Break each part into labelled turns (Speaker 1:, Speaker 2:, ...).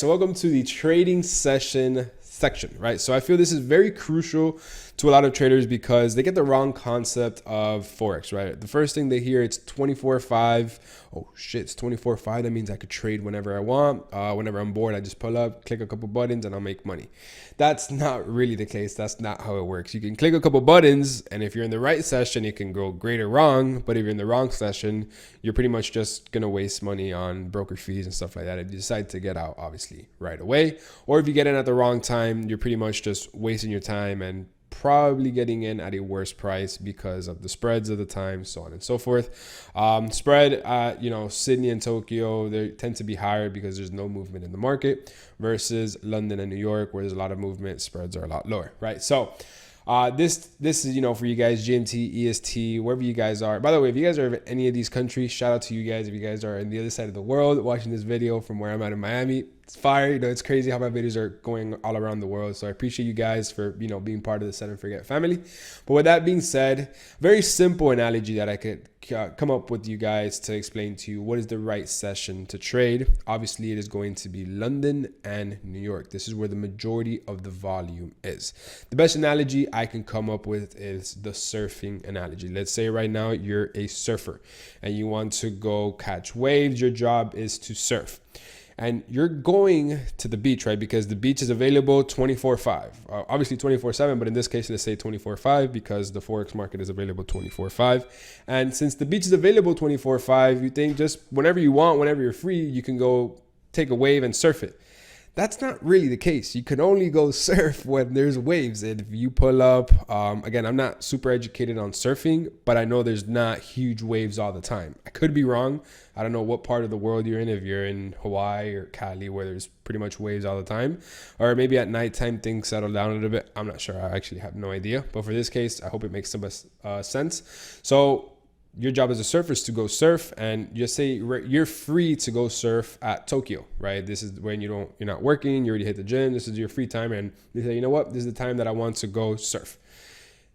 Speaker 1: so welcome to the trading session section, right? So I feel this is very crucial to a lot of traders because they get the wrong concept of Forex, right? The first thing they hear, it's 24/5. Oh shit, it's 24/5. That means I could trade whenever I want. Whenever I'm bored, I just pull up, click a couple buttons, and I'll make money. That's not really the case. That's not how it works. You can click a couple buttons, and if you're in the right session, it can go great or wrong. But if you're in the wrong session, you're pretty much just gonna waste money on broker fees and stuff like that. If you decide to get out, obviously, right away, or if you get in at the wrong time, you're pretty much just wasting your time and probably getting in at a worse price because of the spreads of the time, so on and so forth. Spread at, Sydney and Tokyo, they tend to be higher because there's no movement in the market versus London and New York, where there's a lot of movement, spreads are a lot lower, right? So this is, for you guys, GMT, EST, wherever you guys are. By the way, if you guys are in any of these countries, shout out to you guys. If you guys are in the other side of the world watching this video from where I'm at in Miami, it's fire. It's crazy how my videos are going all around the world. So I appreciate you guys for, being part of the Set and Forget family. But with that being said, very simple analogy that I could come up with you guys to explain to you what is the right session to trade. Obviously, it is going to be London and New York. This is where the majority of the volume is. The best analogy I can come up with is the surfing analogy. Let's say right now you're a surfer and you want to go catch waves. Your job is to surf. And you're going to the beach, right? Because the beach is available 24/5. Obviously 24/7, but in this case, let's say 24/5 because the Forex market is available 24/5. And since the beach is available 24/5, you think just whenever you want, whenever you're free, you can go take a wave and surf it. That's not really the case. You can only go surf when there's waves. And if you pull up, again, I'm not super educated on surfing, but I know there's not huge waves all the time. I could be wrong. I don't know what part of the world you're in. If you're in Hawaii or Cali, where there's pretty much waves all the time, or maybe at nighttime things settle down a little bit. I'm not sure. I actually have no idea. But for this case, I hope it makes some sense. So your job as a surfer is to go surf, and just say you're free to go surf at Tokyo, right? This is when you're not working, you already hit the gym, this is your free time, and you say, you know what, this is the time that I want to go surf.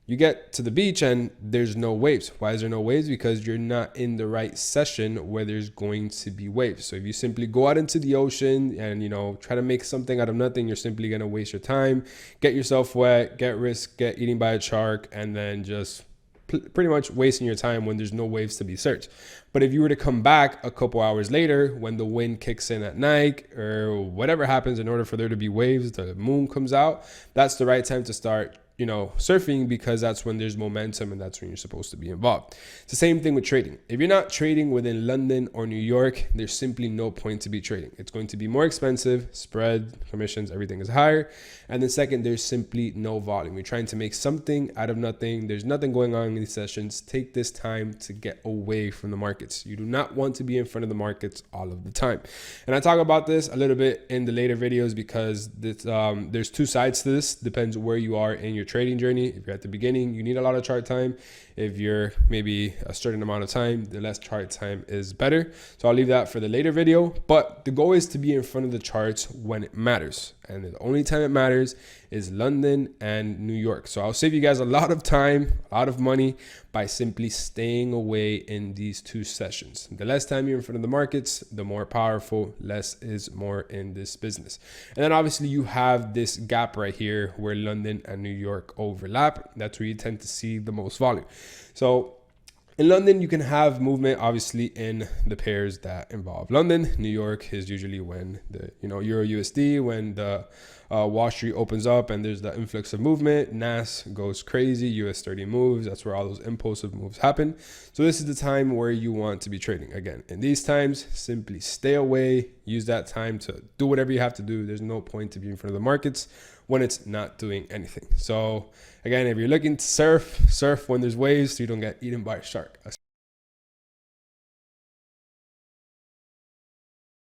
Speaker 1: You get to the beach and there's no waves. Why is there no waves? Because you're not in the right session where there's going to be waves. So if you simply go out into the ocean and, try to make something out of nothing, you're simply going to waste your time, get yourself wet, get eaten by a shark, and then just pretty much wasting your time when there's no waves to be searched. But if you were to come back a couple hours later when the wind kicks in at night or whatever happens in order for there to be waves, the moon comes out, that's the right time to start surfing, because that's when there's momentum and that's when you're supposed to be involved. It's the same thing with trading. If you're not trading within London or New York, there's simply no point to be trading. It's going to be more expensive, spread, commissions, everything is higher. And then second, there's simply no volume. You're trying to make something out of nothing. There's nothing going on in these sessions. Take this time to get away from the markets. You do not want to be in front of the markets all of the time. And I talk about this a little bit in the later videos because there's two sides to this. Depends where you are in your trading journey. If you're at the beginning, you need a lot of chart time. If you're maybe a certain amount of time, the less chart time is better. So I'll leave that for the later video, but the goal is to be in front of the charts when it matters. And the only time it matters is London and New York. So I'll save you guys a lot of time, a lot of money by simply staying away in these two sessions. The less time you're in front of the markets, the more powerful. Less is more in this business. And then obviously you have this gap right here where London and New York overlap. That's where you tend to see the most volume. So in London, you can have movement, obviously, in the pairs that involve London. New York is usually when the Euro USD, when the Wall Street opens up and there's the influx of movement. NAS goes crazy, US 30 moves. That's where all those impulsive moves happen. So this is the time where you want to be trading. Again, in these times, simply stay away. Use that time to do whatever you have to do. There's no point to be in front of the markets when it's not doing anything. So again, if you're looking to surf when there's waves so you don't get eaten by a shark.